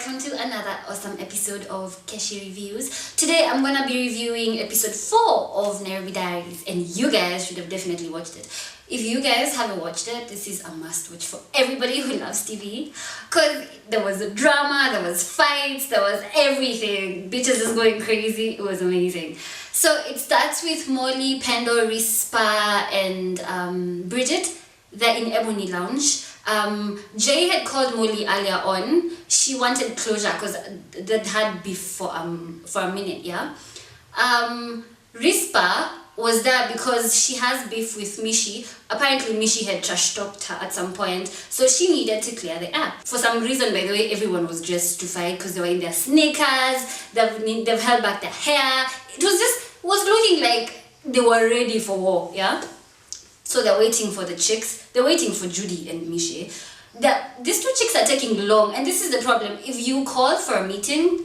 welcome to another awesome episode of Keshi Reviews. Today I'm gonna be reviewing episode 4 of Nairobi Diaries, and you guys should have definitely watched it. If you guys haven't watched it, this is a must watch for everybody who loves TV, because there was a drama, there was fights, there was everything. Bitches is going crazy. It was amazing. So it starts with Molly, Pendo, Rispa, and Bridget. They're in Ebony Lounge. Jay had called Molly earlier on. She wanted closure because they'd had beef for a minute, yeah. Rispa was there because she has beef with Mishi. Apparently Mishi had trash talked her at some point, so she needed to clear the air. For some reason, by the way, everyone was dressed to fight because they were in their sneakers, they've held back their hair. It was looking like they were ready for war, yeah. So they're waiting for the chicks. They're waiting for Judy and Mishi. These two chicks are taking long, and this is the problem. If you call for a meeting,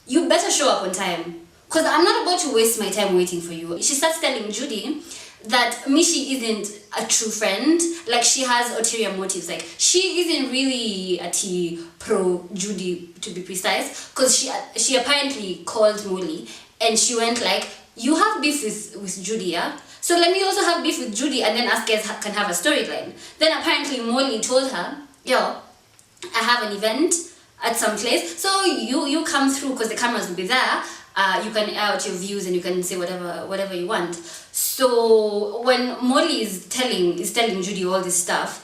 you better show up on time. Because I'm not about to waste my time waiting for you. She starts telling Judy that Mishi isn't a true friend. Like, she has ulterior motives. Like, she isn't really a pro Judy, to be precise. Because she apparently called Molly, and she went like, you have beef with Judy, yeah? So let me also have beef with Judy, and then us guys can have a storyline. Then apparently Molly told her, yo, I have an event at some place, so you come through because the cameras will be there. You can air out your views and you can say whatever you want. So when Molly is telling Judy all this stuff,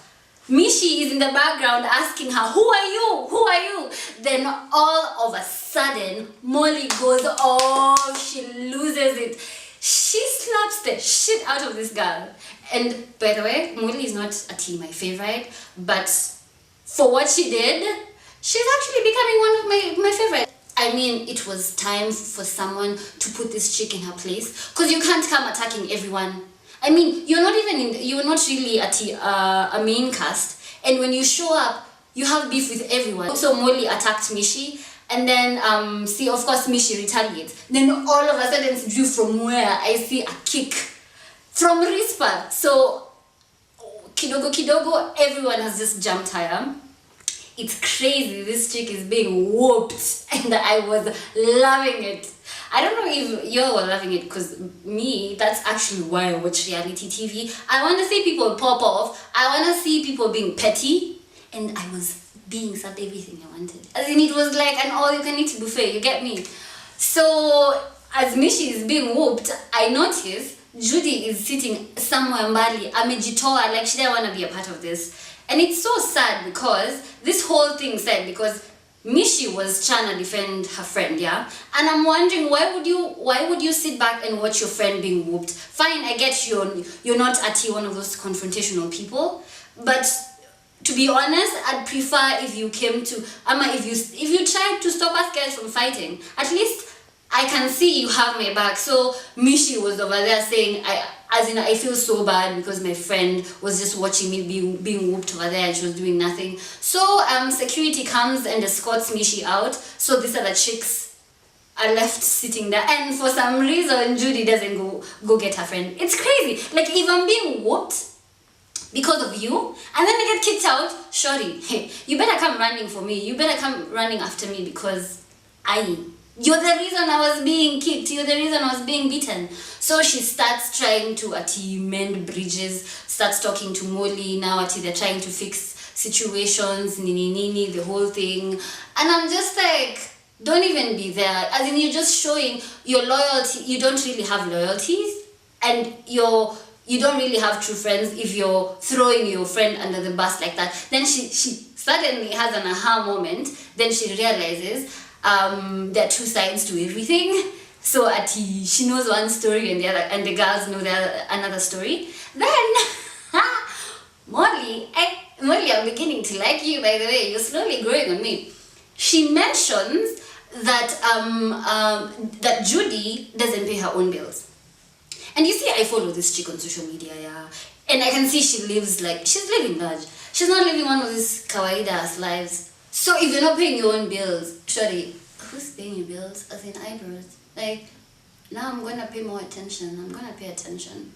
Mishi is in the background asking her, who are you? Who are you? Then all of a sudden, Molly goes off. She loses it. She slaps the shit out of this girl. And by the way, Molly is not my favorite, but for what she did, she's actually becoming one of my favorite. I mean, it was time for someone to put this chick in her place, because you can't come attacking everyone. I mean, you're not really a main cast, and when you show up, you have beef with everyone. So Molly attacked Mishi, and then of course Mishi retaliates. Then all of a sudden, view from where I see a kick from Rispa. So kidogo, everyone has just jumped higher. It's crazy. This chick is being whooped, and I was loving it. I don't know if you were loving it, because me, that's actually why I watch reality TV. I want to see people pop off. I want to see people being petty, and I was being served everything I wanted. As in, it was like an all-you-can-eat buffet, you get me? So, as Mishi is being whooped, I noticed Judy is sitting somewhere in Bali, amejitoa, like she didn't want to be a part of this. And it's so sad because this whole thing said because Mishi was trying to defend her friend, yeah? And I'm wondering, why would you sit back and watch your friend being whooped? Fine, I get you're not one of those confrontational people, but to be honest, I'd prefer if you came to if you tried to stop us guys from fighting. At least I can see you have my back. So Mishi was over there saying, I feel so bad because my friend was just watching me being whooped over there and she was doing nothing. So security comes and escorts Mishi out. So these other chicks are left sitting there, and for some reason Judy doesn't go get her friend. It's crazy. Like, if I'm being whooped because of you, and then I get kicked out, shorty, hey, you better come running for me. You better come running after me, because you're the reason I was being kicked. You're the reason I was being beaten. So she starts trying to mend bridges, starts talking to Molly. Now they're trying to fix situations, nini, the whole thing. And I'm just like, don't even be there. As in, you're just showing your loyalty. You don't really have loyalties, and you don't really have true friends if you're throwing your friend under the bus like that. Then she suddenly has an aha moment. Then she realizes there are two sides to everything. So she knows one story and the girls know another story. Then Molly, I'm beginning to like you, by the way. You're slowly growing on me. She mentions that that Judy doesn't pay her own bills. And you see, I follow this chick on social media, yeah, and I can see she's living large. She's not living one of these kawaida-ass lives. So if you're not paying your own bills, shorty, who's paying your bills? As in eyebrows. Like, now I'm gonna pay more attention. I'm gonna pay attention.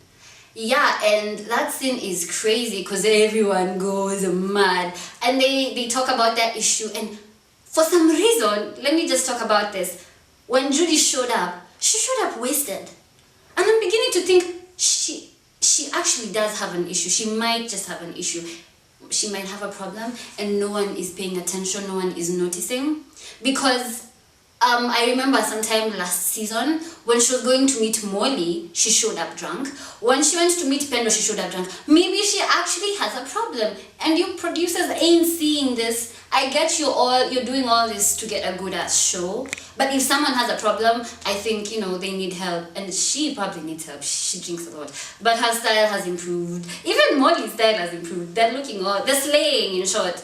Yeah, and that scene is crazy because everyone goes mad. And they talk about that issue, and For some reason, let me just talk about this. When Judy showed up, she showed up wasted. And I'm beginning to think she actually does have an issue. She might just have an issue. She might have a problem and no one is paying attention, no one is noticing. Because I remember sometime last season when she was going to meet Molly, she showed up drunk. When she went to meet Pendo, she showed up drunk. Maybe she actually has a problem and you producers ain't seeing this. I get you're doing all this to get a good ass show. But if someone has a problem, I think, they need help. And she probably needs help. She drinks a lot. But her style has improved. Even Molly's style has improved. They're they're slaying, in short.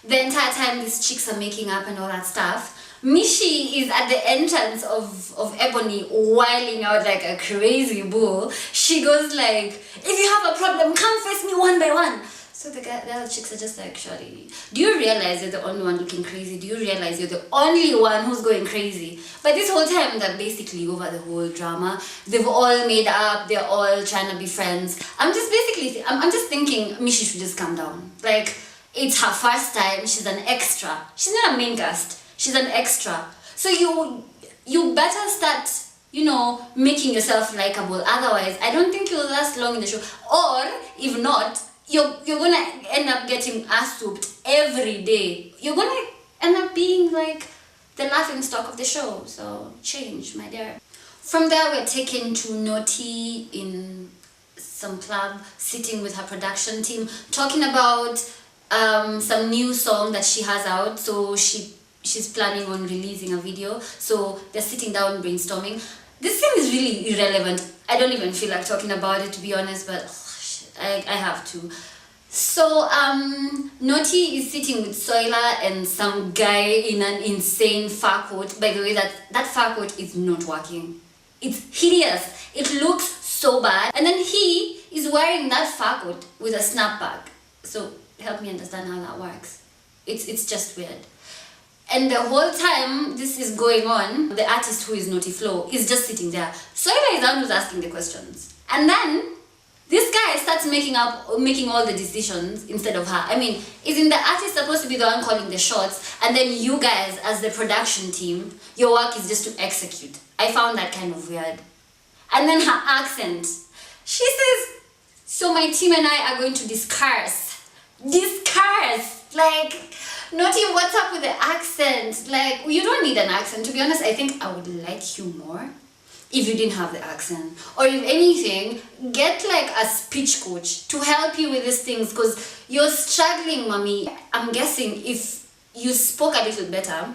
The entire time these chicks are making up and all that stuff, Mishi is at the entrance of Ebony whiling out like a crazy bull. She goes like, if you have a problem, come face me one by one. So the other chicks are just like, Shawty, do you realize you're the only one looking crazy? Do you realize you're the only one who's going crazy? But this whole time, they're basically over the whole drama. They've all made up. They're all trying to be friends. I'm just thinking Mishi should just calm down. Like, it's her first time. She's an extra. She's not a main cast. She's an extra. So you better start, making yourself likable. Otherwise, I don't think you'll last long in the show. Or, if not, you're gonna end up getting ass whooped every day. You're gonna end up being like the laughing stock of the show. So change, my dear. From there, we're taken to Naughty in some club, sitting with her production team, talking about some new song that she has out. So she's planning on releasing a video. So they're sitting down brainstorming. This thing is really irrelevant. I don't even feel like talking about it, to be honest, but I have to. So Naughty is sitting with Soila and some guy in an insane fur coat. By the way, that fur coat is not working. It's hideous. It looks so bad. And then he is wearing that fur coat with a snapback. So help me understand how that works. It's just weird. And the whole time this is going on, the artist who is Naughty Flow is just sitting there. Soila is the one who's asking the questions. And then this guy starts making all the decisions instead of her. I mean, isn't the artist supposed to be the one calling the shots? And then you guys, as the production team, your work is just to execute. I found that kind of weird. And then her accent. She says, so my team and I are going to discuss. Like, Naughty, what's up with the accent? Like, you don't need an accent. To be honest, I think I would like you more if you didn't have the accent. Or if anything, get like a speech coach to help you with these things, because you're struggling, mommy. I'm guessing if you spoke a little better,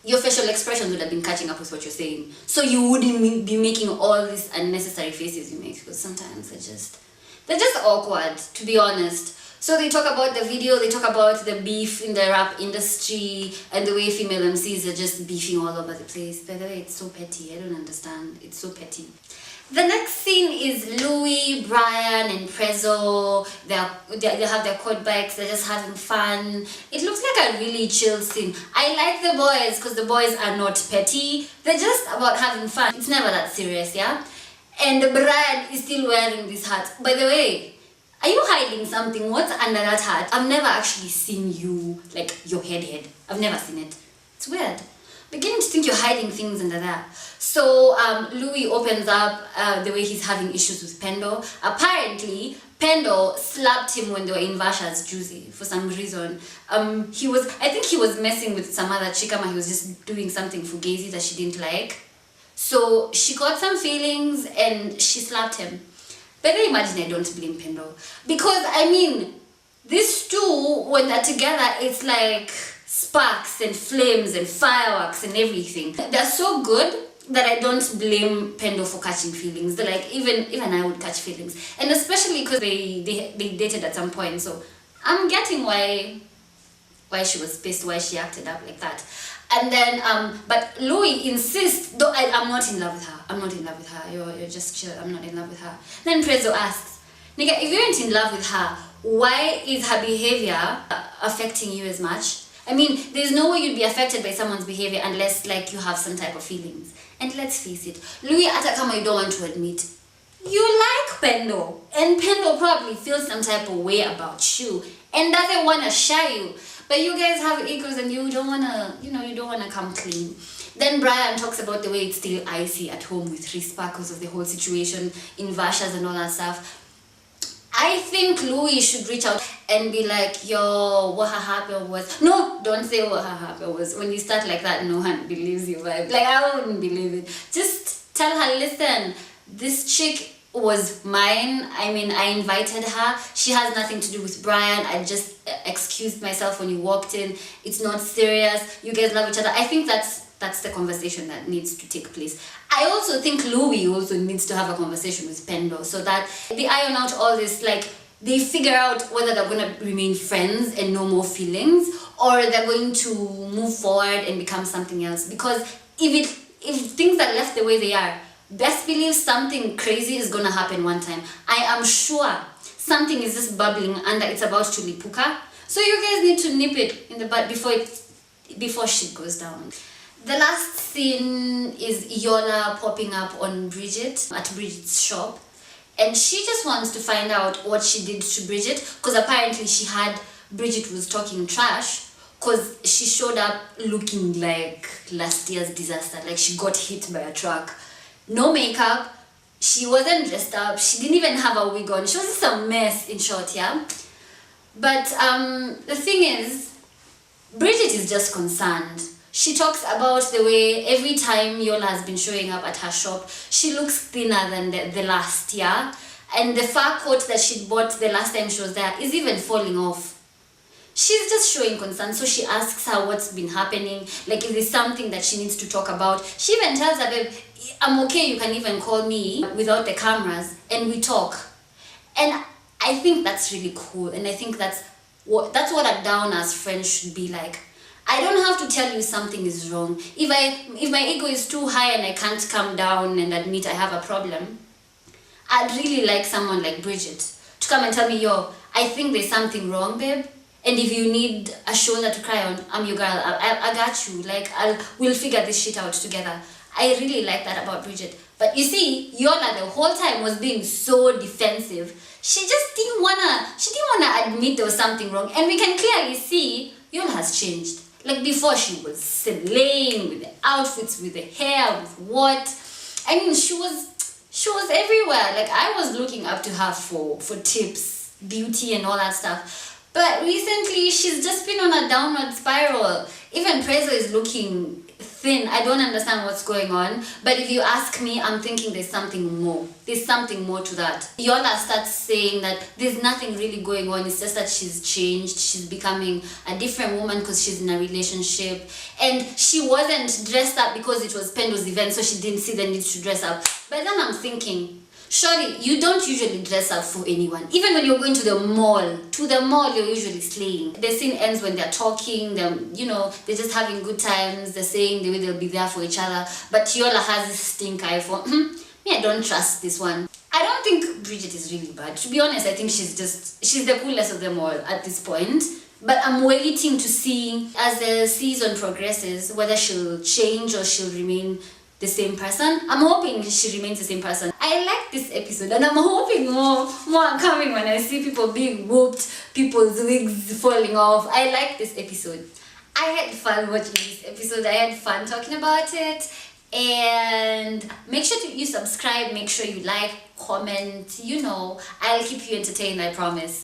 your facial expressions would have been catching up with what you're saying. So you wouldn't be making all these unnecessary faces you make, because sometimes they're just awkward, to be honest. So they talk about the video, they talk about the beef in the rap industry and the way female MCs are just beefing all over the place. By the way, it's so petty. I don't understand. It's so petty. The next scene is Louis, Brian, and Prezzo. They have their quad bikes. They're just having fun. It looks like a really chill scene. I like the boys because the boys are not petty. They're just about having fun. It's never that serious, yeah? And Brian is still wearing this hat. By the way, are you hiding something? What's under that hat? I've never actually seen you, like, your head. I've never seen it. It's weird. Beginning to think you're hiding things under there. So Louis opens up the way he's having issues with Pendo. Apparently, Pendo slapped him when they were in Vasha's Juicy for some reason. I think he was messing with some other chikama. He was just doing something fugazi that she didn't like. So she got some feelings and she slapped him. But I imagine I don't blame Pendo. Because, I mean, these two, when they're together, it's like sparks and flames and fireworks and everything. They're so good that I don't blame Pendo for catching feelings. They're like, even I would catch feelings. And especially because they dated at some point. So I'm getting why she was pissed, why she acted up like that. And then, but Louis insists, though I'm not in love with her. I'm not in love with her. You're just chill. I'm not in love with her. Then Prezzo asks, nigga, if you ain't in love with her, why is her behavior affecting you as much? I mean, there's no way you'd be affected by someone's behavior unless, like, you have some type of feelings. And let's face it, Louis Atakama, you don't want to admit, you like Pendo. And Pendo probably feels some type of way about you and doesn't want to share you. But you guys have egos and you don't wanna, you don't wanna come clean. Then Brian talks about the way it's still icy at home with Rispa because of the whole situation in Vashas and all that stuff. I think Louis should reach out and be like, yo, what happened was... No, don't say what happened was. When you start like that, no one believes you, vibe. Like, I wouldn't believe it. Just tell her, listen, this chick was mine. I mean, I invited her. She has nothing to do with Brian. I just excused myself when you walked in. It's not serious. You guys love each other. I think that's the conversation that needs to take place. I also think Louis also needs to have a conversation with Pendo so that they iron out all this, like they figure out whether they're going to remain friends and no more feelings, or they're going to move forward and become something else. Because if things are left the way they are, best believe something crazy is going to happen one time. I am sure something is just bubbling and it's about to lipuka. So you guys need to nip it in the bud before shit goes down. The last scene is Yola popping up on Bridget at Bridget's shop, and she just wants to find out what she did to Bridget, because apparently Bridget was talking trash because she showed up looking like last year's disaster, like she got hit by a truck. No makeup, she wasn't dressed up, she didn't even have a wig on, she was just a mess in short, yeah? But the thing is, Bridget is just concerned. She talks about the way every time Yola has been showing up at her shop, she looks thinner than the last year. And the fur coat that she bought the last time she was there is even falling off. She's just showing concern, so she asks her what's been happening, like if there's something that she needs to talk about. She even tells her, babe, I'm okay, you can even call me without the cameras and we talk. And I think that's really cool, and I think that's what a down-ass friend should be like. I don't have to tell you something is wrong. If my ego is too high and I can't come down and admit I have a problem, I'd really like someone like Bridget to come and tell me, yo, I think there's something wrong, babe. And if you need a shoulder to cry on, I'm your girl. I got you. Like, we'll figure this shit out together. I really like that about Bridget. But you see, Yola the whole time was being so defensive. She just didn't wanna admit there was something wrong. And we can clearly see Yola has changed. Like before, she was slaying with the outfits, with the hair, with what. I mean, she was everywhere. Like, I was looking up to her for tips, beauty and all that stuff. But recently, she's just been on a downward spiral. Even Prezzo is looking thin. I don't understand what's going on. But if you ask me, I'm thinking there's something more. There's something more to that. Yola starts saying that there's nothing really going on. It's just that she's changed. She's becoming a different woman because she's in a relationship. And she wasn't dressed up because it was Pendo's event, so she didn't see the need to dress up. But then I'm thinking, surely you don't usually dress up for anyone. Even when you're going to the mall, you're usually slaying. The scene ends when they're talking, they're just having good times, they're saying the way they'll be there for each other. But Yola has this stink eye for, me, I don't trust this one. I don't think Bridget is really bad. To be honest, I think she's the coolest of them all at this point. But I'm waiting to see, as the season progresses, whether she'll change or she'll remain the same person. I'm hoping she remains the same person. I like this episode, and I'm hoping more are coming when I see people being whooped, people's wigs falling off. I like this episode. I had fun watching this episode. I had fun talking about it. And make sure you subscribe, make sure you like, comment, I'll keep you entertained, I promise.